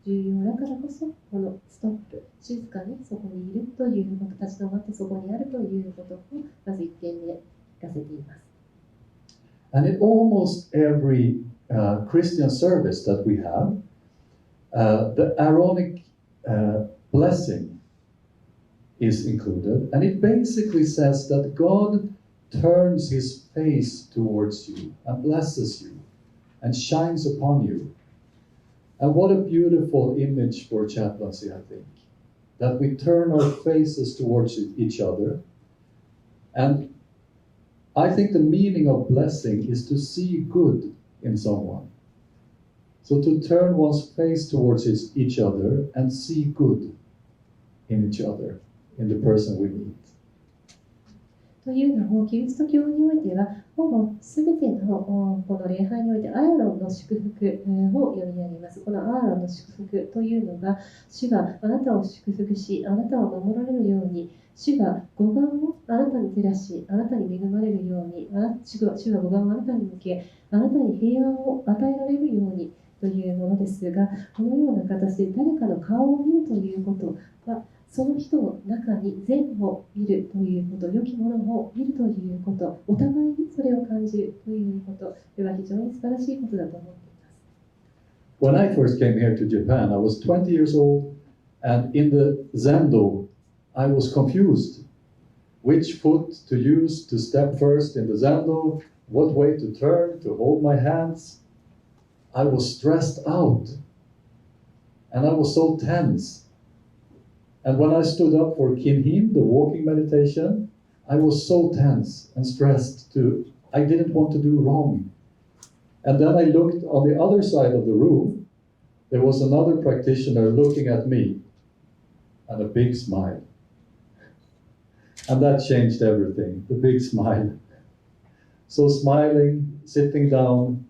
重要だからこそ、このストップ、静かにそこにいるということ、立ち止まってそこにあるということをまず1点目聞かせています。And in almost every Christian service that we have, the Aaronic blessing is included, and it basically says that God turns his face towards you and blesses you and shines upon you. And what a beautiful image for chaplaincy, I think, that we turn our faces towards each other. And I think the meaning of blessing is to see good in someone. So to turn one's face towards each other and see good in each other, in the person we meet. というのも、キリスト教においては、ほぼすべてのこの礼拝において、アーロンの祝福を読み上げます。このアーロンの祝福というのが、主があなたを祝福し、あなたを守られるように、主が五眼をあなたに照らし、あなたに恵まれるように、主が五眼をあなたに向け、あなたに平安を与えられるようにというものですが、このような形で誰かの顔を見るということは、その人の中に善を見るということ、良きものを見るということ、お互いにそれを感じるということ、これは非常に素晴らしいことだと思っています。When I first came here to Japan, I was 20 years old, and in the Zendo, I was confused. Which foot to use to step first in the Zendo, what way to turn, to hold my hands. I was stressed out, and I was so tense. And when I stood up for Kinhin, the walking meditation, I was so tense and stressed I didn't want to do wrong. And then I looked on the other side of the room. There was another practitioner looking at me and a big smile. And that changed everything, the big smile. So smiling, sitting down,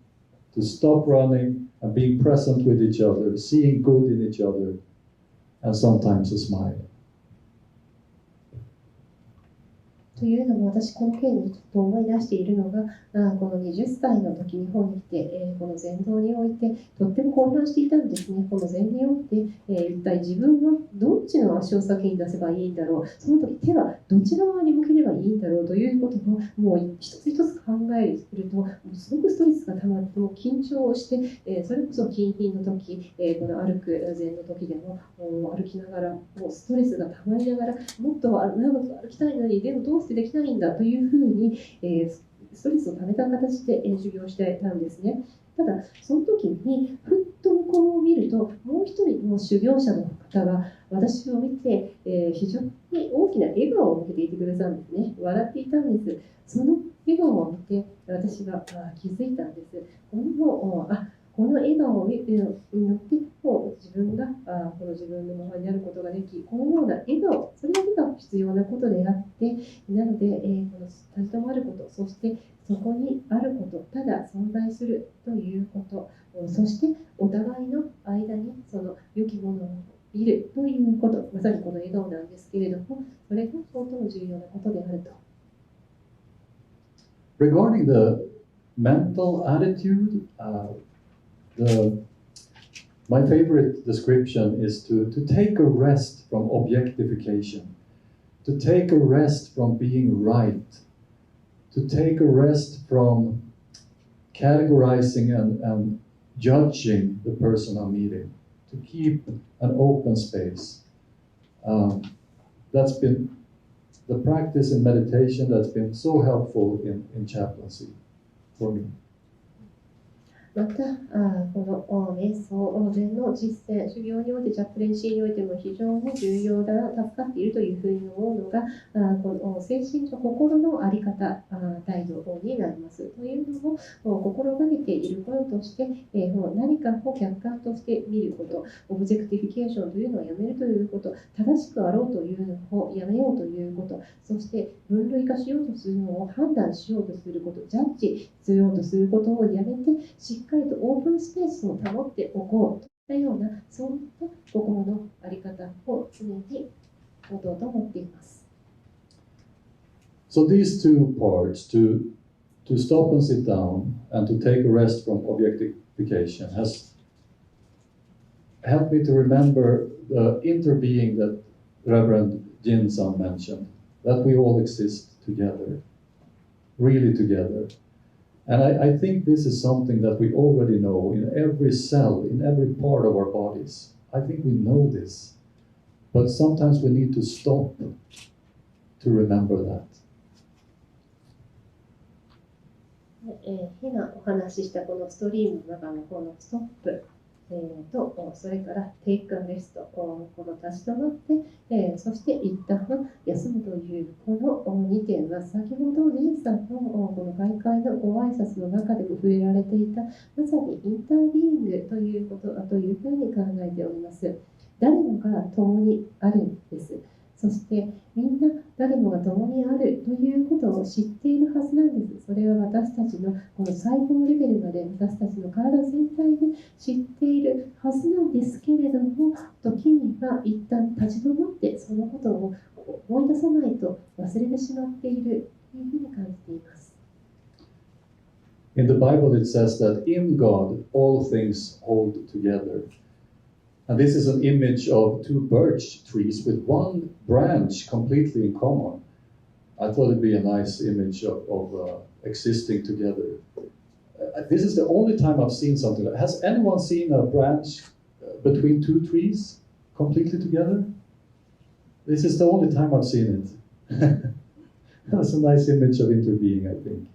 to stop running and being present with each other, seeing good in each other, and sometimes a smile. というのも、私この件にちょっと思い出しているのが、この20歳の時日本に来て、この禅道においてとっても混乱していたんですね。この禅において、一体自分はどっちの足を先に出せばいいんだろう、その時手はどちら側に向ければいいんだろうということをもう一つ一つ考えると、すごくストレスが溜まって、もう緊張をして、それこそ近々の時、この歩く禅の時でも歩きながら、もうストレスが溜まりながら、もっと長く歩きたいのに、でもどうしてできないんだというふうに、ストレスを溜めた形で修行してたんですね。ただ、その時にふっと向こうを見ると、もう一人の修行者の方が私を見て、非常に大きな笑顔を向けていてくださるんですね。笑っていたんです。その笑顔を見て私が気づいたんです。この笑顔を見て、もう自分がこの自分のままになることができ、このような笑顔、それだけが必要なことであって、なので、この立ち止まること、そしてそこにあること、ただ存在するということ、そしてお互いの間にその良きものを見るということ、まさにこの笑顔なんですけれども、それが最も重要なことであると。Regarding the mental attitude, my favorite description is to take a rest from objectification, to take a rest from being right, to take a rest from categorizing and judging the person I'm meeting, to keep an open space. That's been the practice in meditation that's been so helpful in chaplaincy for me. また、この瞑想、禅の実践、修行において、チャプレンシーにおいても非常に重要だな、助かっているというふうに思うのが、この精神と心の在り方、態度になります。というのも、心がけていることとして、何かを客観として見ること、オブジェクティフィケーションというのをやめるということ、正しくあろうというのをやめようということ、そして分類化しようとするのを判断しようとすること、ジャッジしようとすることをやめて、しっかりとオープンスペースを保っておこうといったような、そういった心の在り方を常に持とうと思っています。So these two parts, to stop and sit down and to take a rest from objectification, has helped me to remember the interbeing that Reverend Jin-san mentioned, that we all exist together, really together. And I think this is something that we already know in every cell, in every part of our bodies. I think we know this. But sometimes we need to stop to remember that. 今お話ししたこのストリームの中のこのストップ、とそれからテイクアレスト、この立ち止まって、そして一旦休むというこの2点は先ほどレイさんのこの開会のご挨拶の中でも触れられていたまさにインタービーイングということだというふうに考えております。誰もが共にあるんです。そしてみんな誰もが共にあるということを知っているはずなんです。それは私たちのこの細胞レベルまで私たちの体全体で知っているはずなんですけれども、時には一旦立ち止まってそのことを思い出さないと忘れてしまっているというふうに感じています。In the Bible it says that in God all things hold together. And this is an image of two birch trees with one branch completely in common. I thought it'd be a nice image of existing together. This is the only time I've seen something like that. Has anyone seen a branch between two trees completely together? This is the only time I've seen it. That's a nice image of interbeing, I think.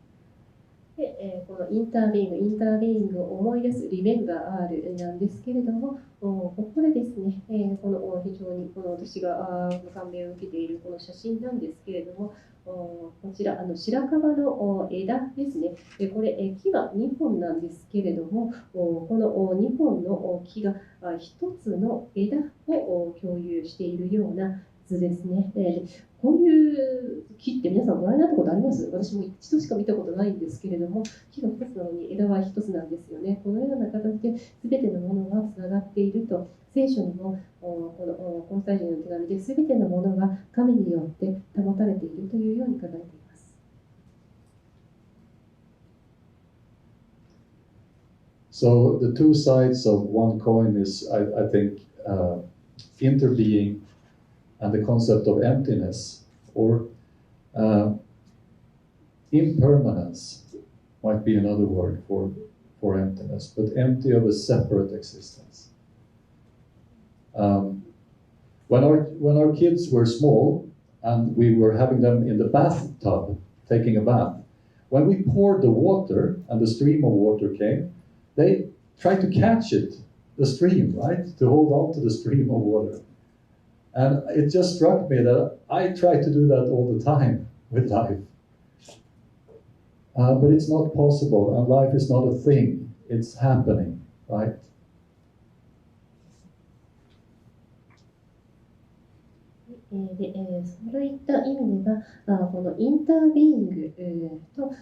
でこのインタービーイングを思い出すリメンバー R なんですけれども、ここでですね、この非常にこの私が感銘を受けているこの写真なんですけれども、こちら白樺の枝ですね。これ木が2本なんですけれども、この2本の木が1つの枝を共有しているような図ですね。こういう木って皆さんご覧になったことあります？私も一度しか見たことないんですけれども、木が一つなのに枝は一つなんですよね。このような形で全てのものがつながっていると、聖書にもこのコンサイ人の手紙で全てのものが神によって保たれているというように書かれています。So the two sides of one coin is, I think, interbeing and the concept of emptiness, or impermanence might be another word for emptiness, but empty of a separate existence. When our kids were small and we were having them in the bathtub, taking a bath, when we poured the water and the stream of water came, they tried to catch it, the stream, right? To hold on to the stream of water. And it just struck me that I try to do that all the time with life. But it's not possible, and life is not a thing. It's happening, right? そういった意味では、このインタービーイングと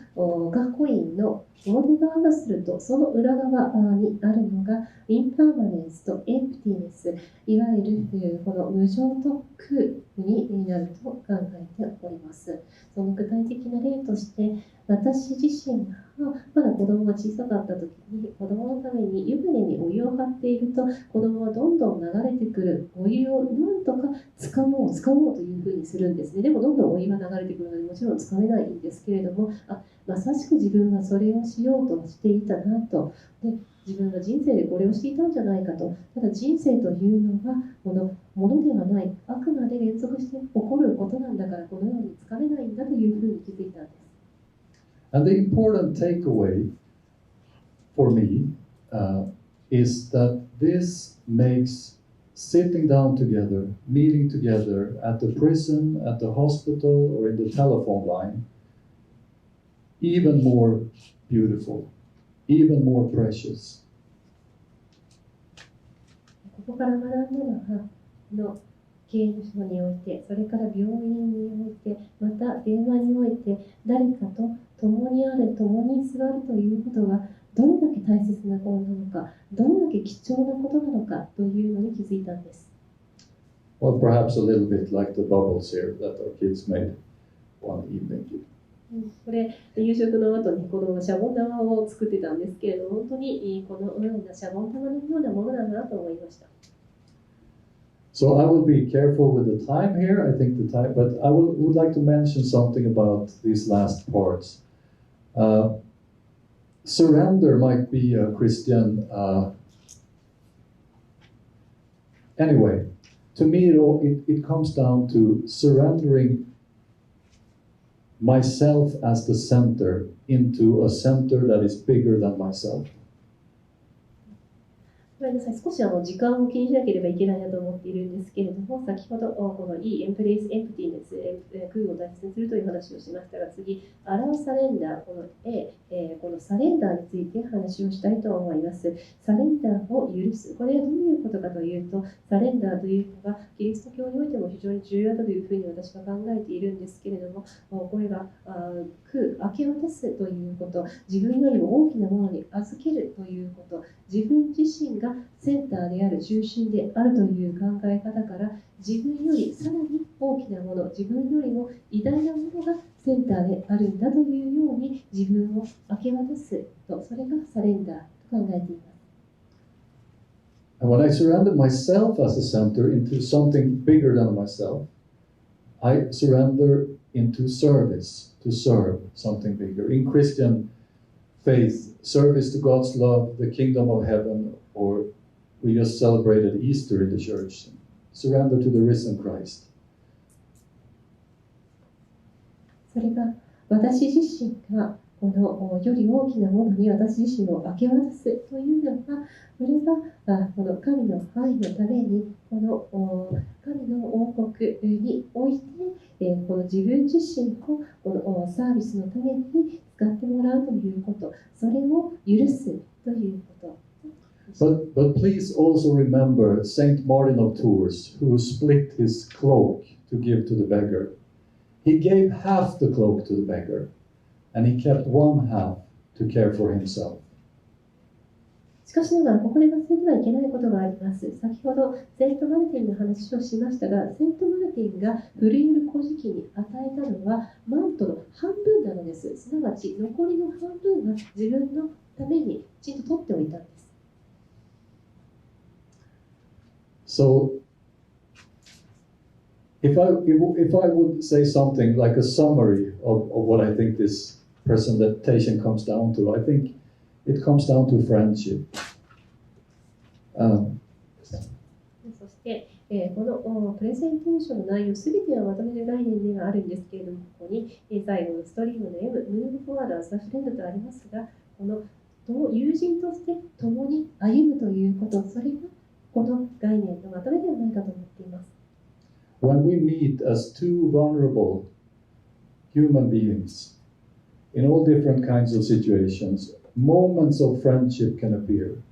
がコインの表側がすると、その裏側にあるのがインパーマネンスとエンプティネス、いわゆるこの無常と空になると考えております。その具体的な例として、私自身がまだ子供が小さかった時に、子供のために湯船にお湯を張っていると、子供はどんどん流れてくるお湯をなんとか掴もうというふうにするんですね。でもどんどんお湯が流れてくるのでもちろん掴めないんですけれども、まさしく自分がそれをしようとしていたなと。で、自分が人生でこれをしていたんじゃないかと。ただ人生というのはものではない、あくまで連続して起こることなんだから、このように掴めないんだというふうに気づいたんです。And the important takeaway for me is that this makes sitting down together, meeting together at the prison, at the hospital, or in the telephone line, even more beautiful, even more precious. ここから学んだのは、刑務所において、それから病院において、また電話において、誰かと共にある、共に座るということがどれだけ大切なことなのか、どれだけ貴重なことなのかというのに気づいたんです。Well, perhaps a little bit like the bubbles here that our kids made one evening. これ、夕食の後に子供がシャボン玉を作ってたんですけれども、本当にこのようなシャボン玉のようなものだなと思いました。So I will be careful with the time here, I think the time, but I would like to mention something about these last parts. Surrender might be a Christian. Anyway, to me it comes down to surrendering myself as the center into a center that is bigger than myself. ごめんなさい、少し時間を気にしなければいけないなと思っているんですけれども、先ほどこの E、エンプレイス、エンプティネス、空を大切にするという話をしましたが、次、アラウサレンダー、この A、このサレンダーについて話をしたいと思います。サレンダーを許す。これはどういうことかというと、サレンダーというのがキリスト教においても非常に重要だというふうに私は考えているんですけれども、これが明け渡すということ、自分よりも大きなものに預けるということ、自分自身がセンターである、中心であるという考え方から、自分よりさらに大きなもの、自分よりも偉大なものがセンターであるんだというように自分を明け渡すと、それがサレンダーと考えています。And when I surrender myself as a center into something bigger than myself, I surrender into service, to serve something bigger. In Christian faith, service to God's love, the kingdom of heaven, or we just celebrated Easter in the church. Surrender to the risen Christ. それが私自身がこのより大きなものに私自身を明け渡すというのが、これがこの神の愛のために、この神の王国において、この自分自身をこのサービスのために使ってもらうということ、それを許すということ。But please also remember Saint Martin of Tours, who split his cloak to give to the beggar. He gave half the cloak to the beggar, and he kept one half to care for himself. しかしながら、ここで忘れてはいけないことがあります。先ほど、セントマルティンの話をしましたが、セントマルティンがフルイル古事記に与えたのは、マントの半分なのです。すなわち、残りの半分は自分のためにきちんと取っておいたんです。So, if I would say something like a summary of what I think this presentation comes down to, I think it comes down to friendship. そして、このプレゼンテーションの内容すべてをまとめる概念ではあるんですけれども、ここに最後のストリームの M、ムーブフォワード、アサフレンドとありますが、この友人として共に歩むということ、それがこの概念のまとめではないかと思っています。When we meet as two vulnerable human beings in all different kinds of situations, moments of friendship can appear.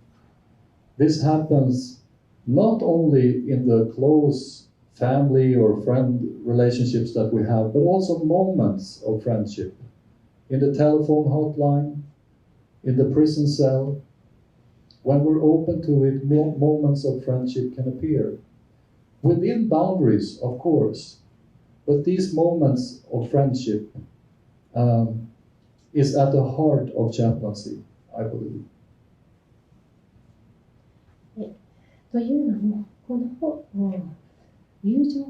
This happens not only in the close family or friend relationships that we have, but also moments of friendship in the telephone hotline, in the prison cell. When we're open to it, moments of friendship can appear. Within boundaries, of course, but these moments of friendship is at the heart of chaplaincy, I believe. というのも、この友情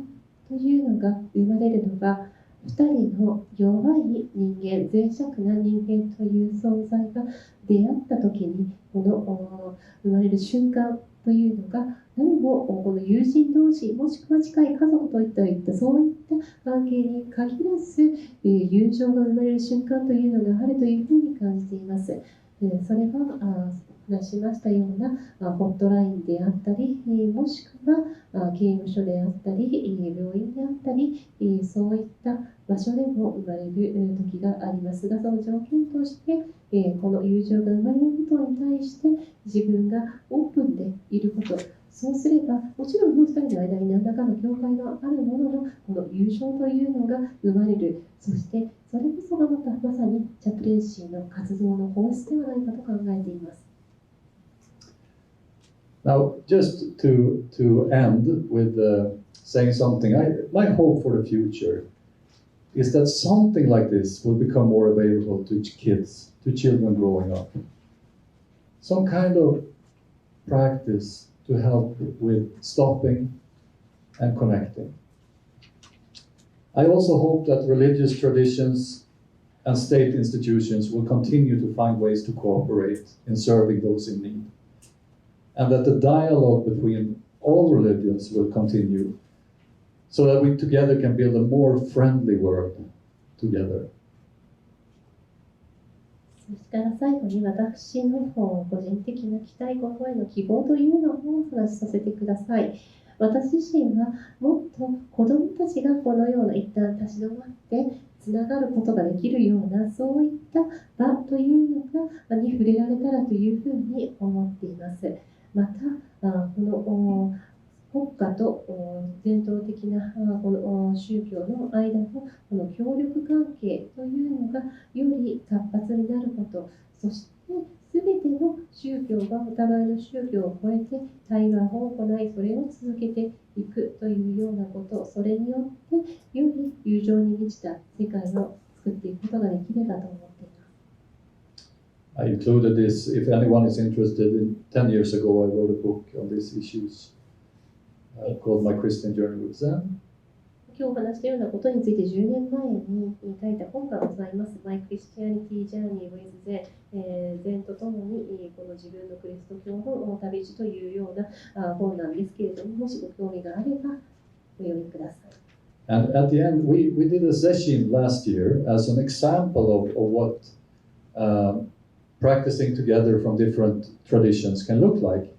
というのが生まれるのが、2人の弱い人間、脆弱な人間という存在が出会ったときに、この生まれる瞬間というのが、何もこの友人同士、もしくは近い家族といったそういった関係に限らず、友情が生まれる瞬間というのがあるというふうに感じています。それは話しましたようなホットラインであったり、もしくは刑務所であったり、病院であったり、そういった場所でも生まれる時がありますが、その条件として、この友情が生まれることに対して自分がオープンでいること、そうすれば、もちろん2人の間に何らかの境界があるものの、この友情というのが生まれる。そして、それこそがまさにチャプレンシーの活動の本質ではないかと考えています。Now, just to end with saying something, my hope for the future is that something like this will become more available to kids, to children growing up. Some kind of practice to help with stopping and connecting. I also hope that religious traditions and state institutions will continue to find ways to cooperate in serving those in need, and that the dialogue between all religions will continue, so that we together can build a more friendly world together. それから最後に私の個人的な期待、今後への希望というのをお話しさせてください。私自身はもっと子どもたちがこのような一旦立ち止まってつながることができるようなそういった場というのに触れられたらというふうに思っています。またこの国家と伝統的なこの宗教の間のこの協力関係というのがより活発になること、そして全ての宗教がお互いの宗教を超えて対話を行い、それを続けていくというようなこと、それによってより友情に満ちた世界を作っていくことができればと思っています。I included this, if anyone is interested, 10 years ago I wrote a book on these issues called My Christian Journey with Zen. 今日お話したようなことについて10年前に書いた本がございます。My Christianity Journey with Zen、禅とともにこの自分のクリスト教の旅路というような本なんですけれども、もしご興味があればお読みください。And at the end, we did a session last year as an example of what practicing together from different traditions can look like.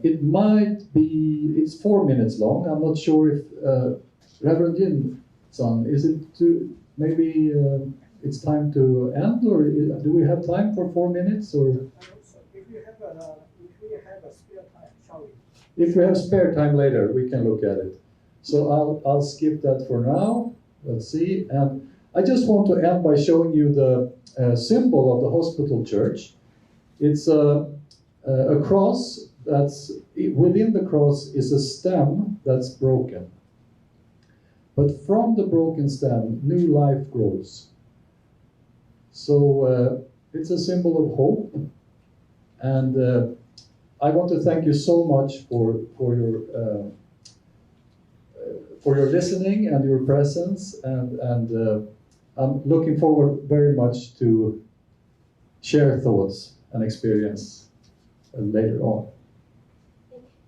It might be, it's 4 minutes long. I'm not sure if Reverend Jin-san, is it maybe it's time to end, or do we have time for 4 minutes? Or if we have a spare time, shall we? If we have spare time later, we can look at it. So I'll skip that for now. Let's see. And I just want to end by showing you the symbol of the hospital church. It's a cross. That's within the cross is a stem that's broken. But from the broken stem, new life grows. So it's a symbol of hope. And I want to thank you so much for your listening and your presence. And I'm looking forward very much to share thoughts and experience later on.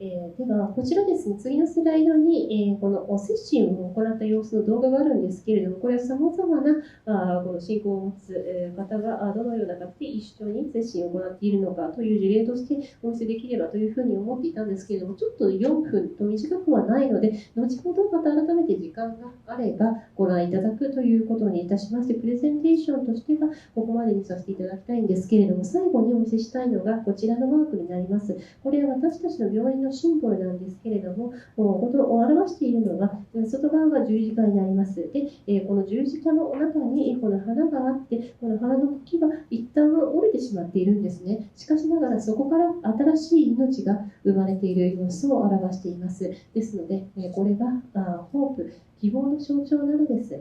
ではこちらですね、次のスライドに、このセッションを行った様子の動画があるんですけれども、これはさまざまなこの信仰を持つ方がどのような形で一緒にセッションを行っているのかという事例としてお見せできればというふうに思っていたんですけれども、ちょっと4分と短くはないので、後ほどまた改めて時間があればご覧いただくということにいたしまして、プレゼンテーションとしてはここまでにさせていただきたいんですけれども、最後にお見せしたいのがこちらのマークになります。これは私たちの病院のシンボルなんですけれども、この表しているのは外側が十字架になります。で、この十字架の中にこの花があって、この花の茎が一旦折れてしまっているんですね。しかしながらそこから新しい命が生まれている様子を表しています。ですので、これがホープ、希望の象徴なのです。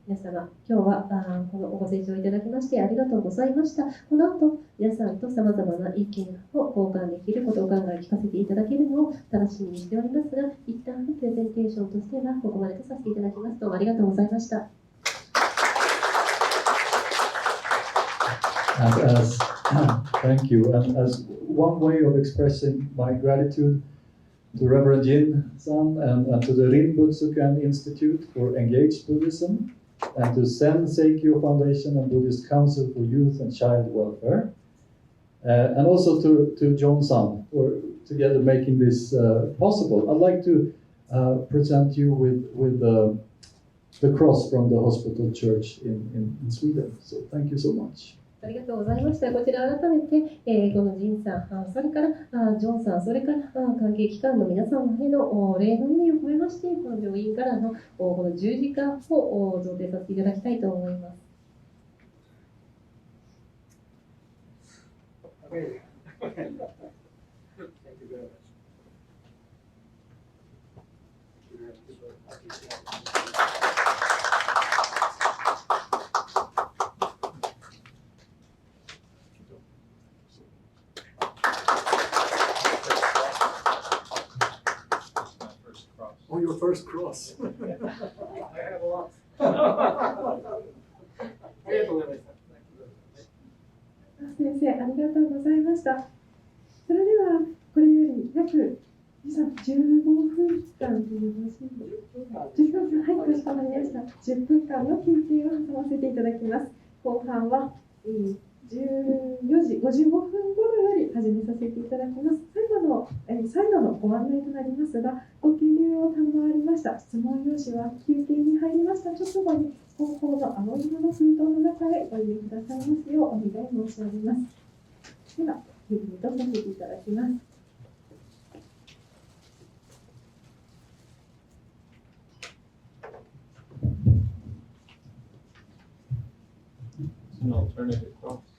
皆様、今日はこのご清聴いただきましてありがとうございました。この後、皆さんと様々な意見を交換できることを考え聞かせていただけるのを楽しみにしておりますが、一旦のプレゼンテーションとしてはここまでとさせていただきます。どうもありがとうございました。Thank you. And as one way of expressing my gratitude to Reverend Jin-san and to the Rin Butsukan Institute for Engaged Buddhism, and to Sen Seikyo Foundation and Buddhist Council for Youth and Child Welfare, and also to John-san for together making this possible. I'd like to present you with the cross from the hospital church in Sweden. So thank you so much. ありがとうございました。こちら改めて、このジンさん、それからジョンさん、それから関係機関の皆様への礼の意味を込めまして、この病院からのこの十字架を贈呈させていただきたいと思います。Oh, your first cross. I have a lot. ありがとうございました。先生、ありがとうございました。それでは、これより約15分間という話10分間、はい、かしこまりました。10分間の休憩を挟ませていただきます。後半は14時55分頃より始めさせていただきます。最後のご案内となりますが、ご記入を賜りました質問用紙は休憩に入りました直後に後方の青色の封筒の中へご入れくださいますようお願い申し上げます。では、リードとさせていただきます。An alternative cross.